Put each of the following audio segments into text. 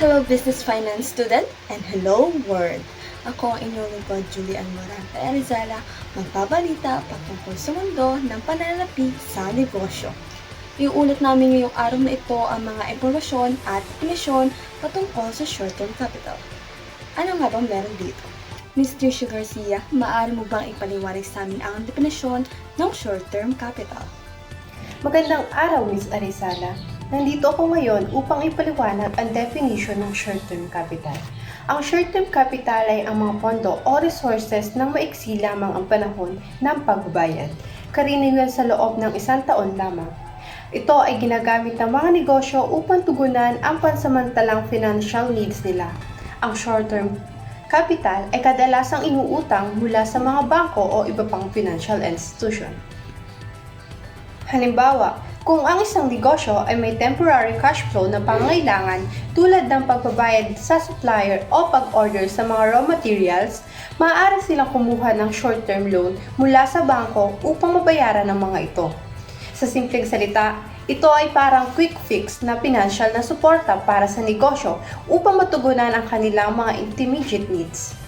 Hello Business Finance student and hello world! Ako ang inyong lingkod, Julian Morante Arizala, magbabalita patungkol sa mundo ng pananalapi sa negosyo. Iuulat namin ngayong araw na ito ang mga impormasyon at definisyon patungkol sa short-term capital. Ano nga bang meron dito? Ms. Tricia Garcia, maaari mo bang ipaliwanag sa amin ang definisyon ng short-term capital? Magandang araw, Ms. Arizala. Nandito ako ngayon upang ipaliwanag ang definition ng short-term capital. Ang short-term capital ay ang mga pondo o resources ng maiksi lamang ang panahon ng pagbabayad, karaniwan sa loob ng 1 taon lamang. Ito ay ginagamit ng mga negosyo upang tugunan ang pansamantalang financial needs nila. Ang short-term capital ay kadalasang inuutang mula sa mga bangko o iba pang financial institution. Halimbawa, kung ang isang negosyo ay may temporary cash flow na pangangailangan tulad ng pagbabayad sa supplier o pag-order sa mga raw materials, maaari silang kumuha ng short-term loan mula sa bangko upang mabayaran ang mga ito. Sa simpleng salita, ito ay parang quick fix na financial na suporta para sa negosyo upang matugunan ang kanilang mga intermediate needs.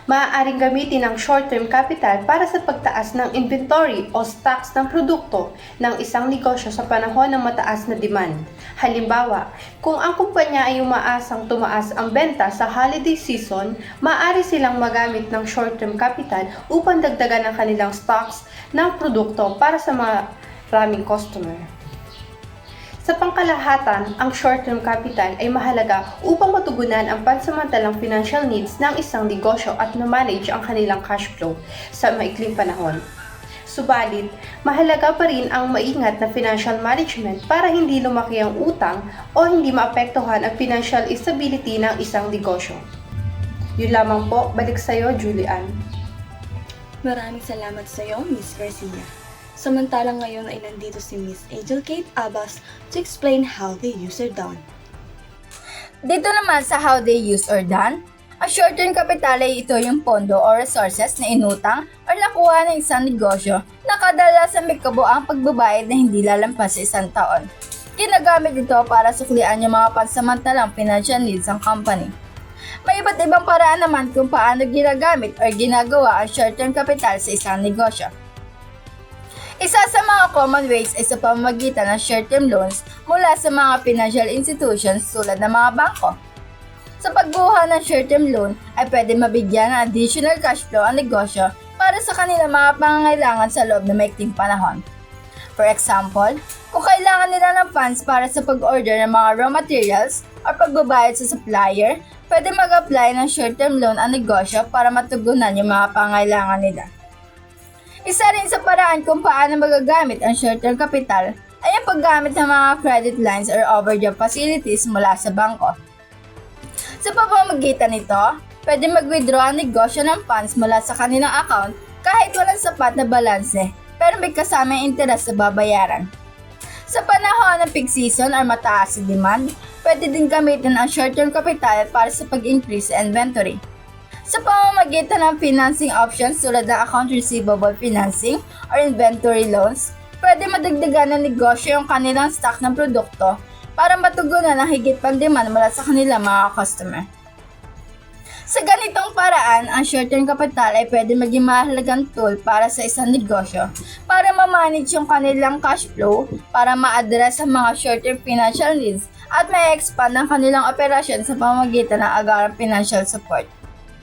Maaaring gamitin ang short-term capital para sa pagtaas ng inventory o stocks ng produkto ng isang negosyo sa panahon ng mataas na demand. Halimbawa, kung ang kumpanya ay umaasang tumaas ang benta sa holiday season, maaari silang magamit ng short-term capital upang dagdagan ang kanilang stocks ng produkto para sa maraming customer. Sa pangkalahatan, ang short-term capital ay mahalaga upang matugunan ang pansamantalang financial needs ng isang negosyo at ma-manage ang kanilang cash flow sa maikling panahon. Subalit, mahalaga pa rin ang maingat na financial management para hindi lumaki ang utang o hindi maapektuhan ang financial stability ng isang negosyo. Yun lamang po, balik sa iyo, Julian. Maraming salamat sa iyo, Ms. Garcia. Samantalang ngayon ay nandito si Ms. Angel Kate Abbas to explain how they use or done. Dito naman sa how they use or done, ang short-term capital ay ito yung pondo o resources na inutang o nakuha ng isang negosyo na kadalasan may kabuang pagbabayad na hindi lalampas sa 1 taon. Ginagamit ito para suklian yung mga pansamantalang financial needs ng company. May iba't ibang paraan naman kung paano ginagamit o ginagawa ang short-term capital sa isang negosyo. Isa sa mga common ways ay sa pamamagitan ng short-term loans mula sa mga financial institutions tulad ng mga bangko. Sa pagbuha ng short-term loan ay pwede mabigyan ng additional cash flow ang negosyo para sa kanilang mga pangangailangan sa loob ng maikling panahon. For example, kung kailangan nila ng funds para sa pag-order ng mga raw materials o pagbabayad sa supplier, pwede mag-apply ng short-term loan ang negosyo para matugunan yung mga pangangailangan nila. Isa rin sa paraan kung paano magagamit ang short-term capital ay ang paggamit ng mga credit lines or overdraft facilities mula sa bangko. Sa pamamagitan nito, pwede mag-withdraw ang negosyo ng funds mula sa kanilang account kahit walang sapat na balanse pero may kasamang interes sa babayaran. Sa panahon ng peak season or mataas na demand, pwede din gamitin ang short-term capital para sa pag-increase sa inventory. Sa pamamagitan ng financing options tulad ng account receivable financing or inventory loans, pwede madagdagan ng negosyo yung kanilang stock ng produkto para matugunan ang higit pang demand mula sa kanilang mga customer. Sa ganitong paraan, ang short-term capital ay pwede maging mahalagang tool para sa isang negosyo para ma-manage yung kanilang cash flow para ma-address ang mga short-term financial needs at ma-expand ang kanilang operasyon sa pamamagitan ng agarang financial support.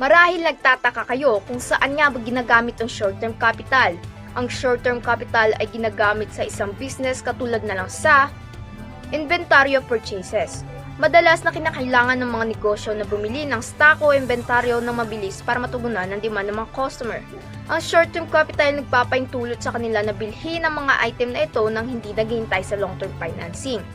Marahil nagtataka kayo kung saan nga ba ginagamit ang short-term capital. Ang short-term capital ay ginagamit sa isang business katulad na lang sa inventory of purchases. Madalas na kinakailangan ng mga negosyo na bumili ng stock o inventaryo ng mabilis para matugunan ang demand ng mga customer. Ang short-term capital ay nagpapaintulot sa kanila na bilhin ang mga item na ito nang hindi naghihintay sa long-term financing.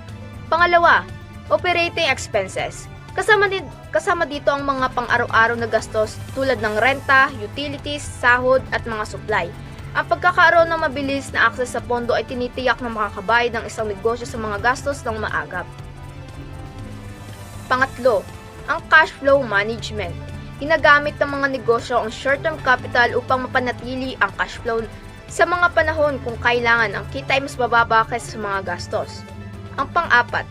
Pangalawa, operating expenses. Kasama dito ang mga pang-araw-araw na gastos tulad ng renta, utilities, sahod at mga supply. Ang pagkakaroon ng mabilis na akses sa pondo ay tinitiyak na makakabayad ng isang negosyo sa mga gastos ng maagap. Pangatlo, ang cash flow management. Ginagamit ng mga negosyo ang short-term capital upang mapanatili ang cash flow sa mga panahon kung kailangan ang kita ay mas bababa kaysa sa mga gastos. Ang pang-apat,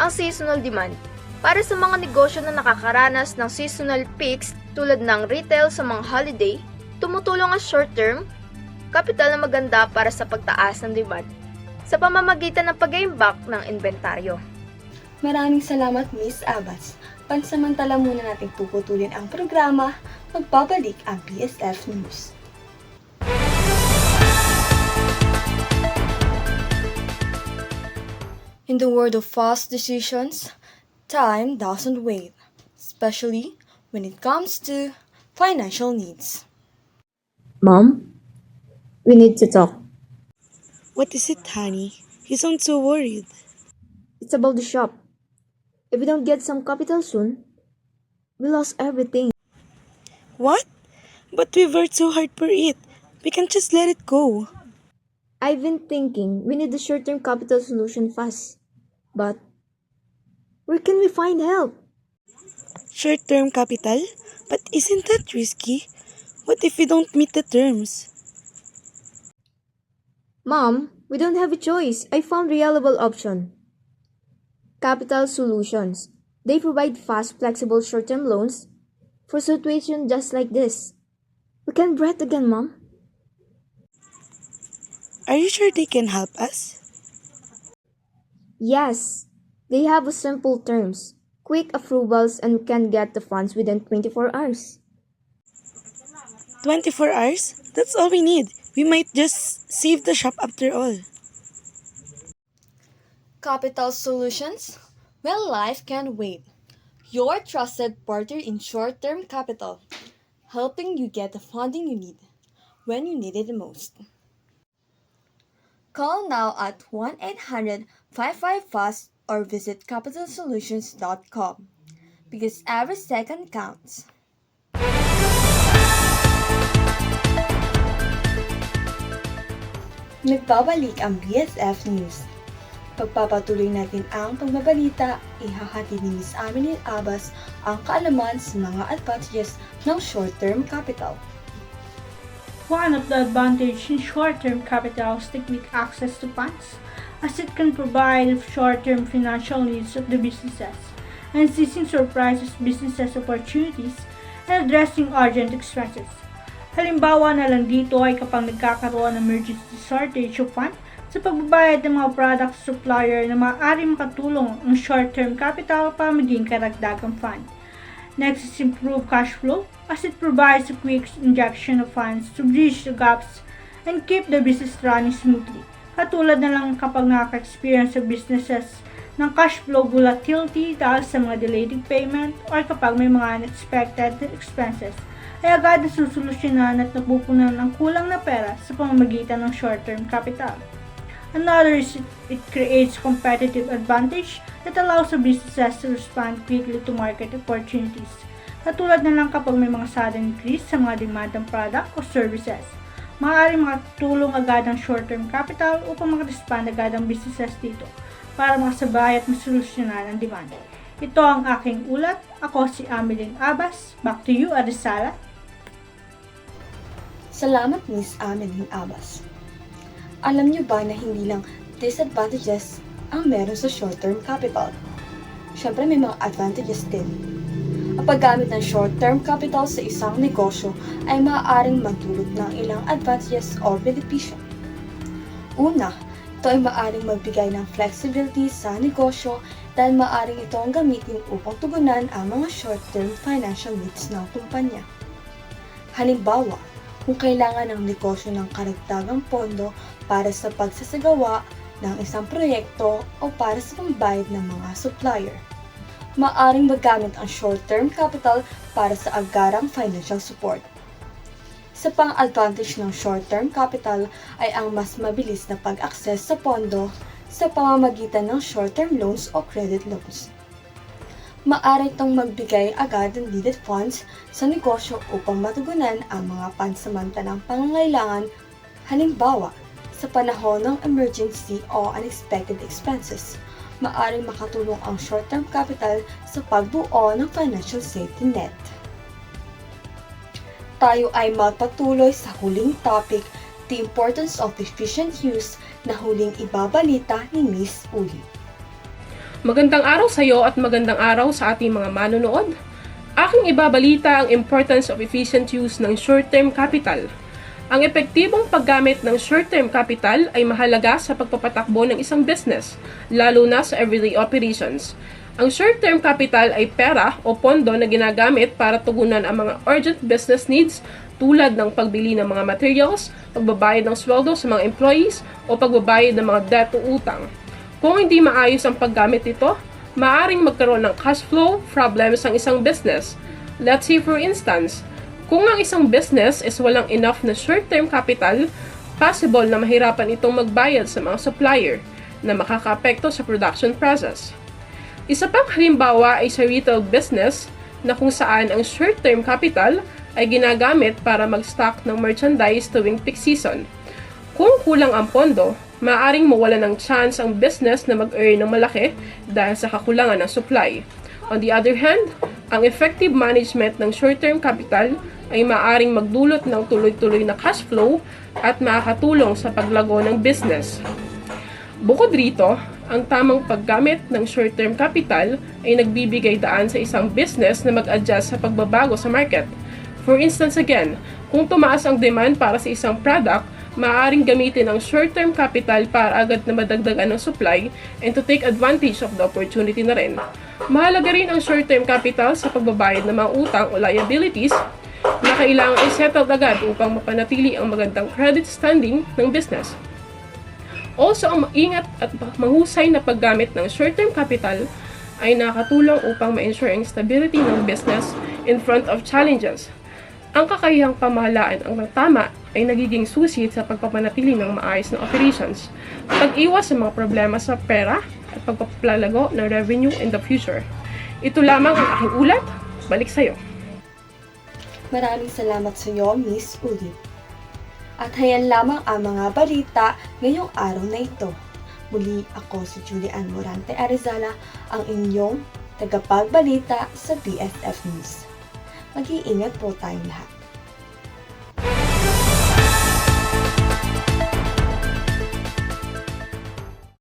Ang seasonal demand. Para sa mga negosyo na nakakaranas ng seasonal peaks tulad ng retail sa mga holiday, tumutulong ang short-term capital na maganda para sa pagtaas ng demand sa pamamagitan ng pag-imbak ng inventaryo. Maraming salamat, Miss Abbas. Pansamantala muna nating puputulin ang programa. Magbabalik ang PSF News. In the world of fast decisions, time doesn't wait, especially when it comes to financial needs. Mom, we need to talk. What is it, honey? You sound so worried. It's about the shop. If we don't get some capital soon, we lost everything. What? But we worked so hard for it. We can't just let it go. I've been thinking we need a short-term capital solution fast. But where can we find help? Short-term capital? But isn't that risky? What if we don't meet the terms? Mom, we don't have a choice. I found reliable option. Capital Solutions. They provide fast, flexible short-term loans for situations just like this. We can breathe again, Mom. Are you sure they can help us? Yes, they have a simple terms, quick approvals, and can get the funds within 24 hours. 24 hours? That's all we need. We might just save the shop after all. Capital Solutions? Well, life can wait. Your trusted partner in short-term capital, helping you get the funding you need when you need it the most. Call now at 1-800-55-FAST or visit capitalsolutions.com because every second counts. Nagbabalik ang BSF News. Pagpapatuloy natin ang pagbabalita, ihahatid ni Ms. Amelie Abbas ang kaalaman sa mga advantages ng short-term capital. One of the advantages in short-term capital is the quick access to funds, as it can provide short-term financial needs of the businesses, and seizing surprises businesses opportunities and addressing urgent expenses. Halimbawa na lang dito ay kapag nagkakaroon ng emergency shortage of fund sa pagbabayad ng mga product supplier na maaari makatulong ang short-term capital para maging karagdagang fund. Next is improved cash flow, as it provides a quick injection of funds to bridge the gaps and keep the business running smoothly. Katulad na lang kapag nakaka-experience sa businesses ng cash flow volatility dahil sa mga delayed payment or kapag may mga unexpected expenses, ay agad na susolusyonan at napupunan ang kulang na pera sa pamamagitan ng short-term capital. Another is it creates competitive advantage that allows the businesses to respond quickly to market opportunities. Katulad na lang kapag may mga sudden increase sa mga demand ng product o services. Maaari makatulong agad ang short-term capital upang mag-respond agad ang businesses dito para makasabay at masolusyonan ang demand. Ito ang aking ulat. Ako si Amelie Abbas. Back to you, Arisala. Salamat, Ms. Amelie Abbas. Alam niyo ba na hindi lang disadvantages ang meron sa short-term capital? Siyempre may mga advantages din. Ang paggamit ng short-term capital sa isang negosyo ay maaaring magdulot ng ilang advantages o benepisyo. Una, ito ay maaaring magbigay ng flexibility sa negosyo dahil maaaring itong gamitin upang tugunan ang mga short-term financial needs ng kumpanya. Halimbawa, kung kailangan ng negosyo ng karagdagang pondo para sa pagsasagawa ng isang proyekto o para sa pambayad ng mga supplier. Maaring magamit ang short-term capital para sa agarang financial support. Sa pang-advantage ng short-term capital ay ang mas mabilis na pag-access sa pondo sa pamamagitan ng short-term loans o credit loans. Maaari itong magbigay agad ng needed funds sa negosyo upang matugunan ang mga pansamantalang pangangailangan, halimbawa, sa panahon ng emergency o unexpected expenses. Maaring makatulong ang short-term capital sa pagbuo ng financial safety net. Tayo ay magpatuloy sa huling topic, the importance of efficient use, na huling ibabalita ni Miss Uli. Magandang araw sa iyo at magandang araw sa ating mga manonood. Aking ibabalita ang importance of efficient use ng short-term capital. Ang epektibong paggamit ng short-term capital ay mahalaga sa pagpapatakbo ng isang business, lalo na sa everyday operations. Ang short-term capital ay pera o pondo na ginagamit para tugunan ang mga urgent business needs tulad ng pagbili ng mga materials, pagbabayad ng sweldo sa mga employees, o pagbabayad ng mga debt o utang. Kung hindi maayos ang paggamit nito, maaring magkaroon ng cash flow problems ang isang business. Let's say for instance, kung ang isang business is walang enough na short-term capital, possible na mahirapan itong magbayad sa mga supplier na makakaapekto sa production process. Isa pang halimbawa ay sa retail business na kung saan ang short-term capital ay ginagamit para mag-stock ng merchandise tuwing peak season. Kung kulang ang pondo, maaaring mawala ng chance ang business na mag-earn ng malaki dahil sa kakulangan ng supply. On the other hand, ang effective management ng short-term capital ay maaaring magdulot ng tuloy-tuloy na cash flow at makakatulong sa paglago ng business. Bukod rito, ang tamang paggamit ng short-term capital ay nagbibigay daan sa isang business na mag-adjust sa pagbabago sa market. For instance again, kung tumaas ang demand para sa isang product, maaaring gamitin ang short-term capital para agad na madagdagan ng supply and to take advantage of the opportunity na rin. Mahalaga rin ang short-term capital sa pagbabayad ng mga utang o liabilities na kailangang i-settle agad upang mapanatili ang magandang credit standing ng business. Also, ang maingat at mahusay na paggamit ng short-term capital ay nakatulong upang ma-ensure ang stability ng business in front of challenges. Ang kakayahang pamahalaan ang tama ay nagiging susi sa pagpapanatili ng maayos na operations, pag-iwas sa mga problema sa pera at pagpapalago ng revenue in the future. Ito lamang ang aking ulat. Balik sa'yo. Maraming salamat sa iyo, Miss Udit. At hayan lamang ang mga balita ngayong araw na ito. Muli ako si Julian Morante Arizala, ang inyong tagapagbalita sa BFF News. Mag-iingat po tayong lahat.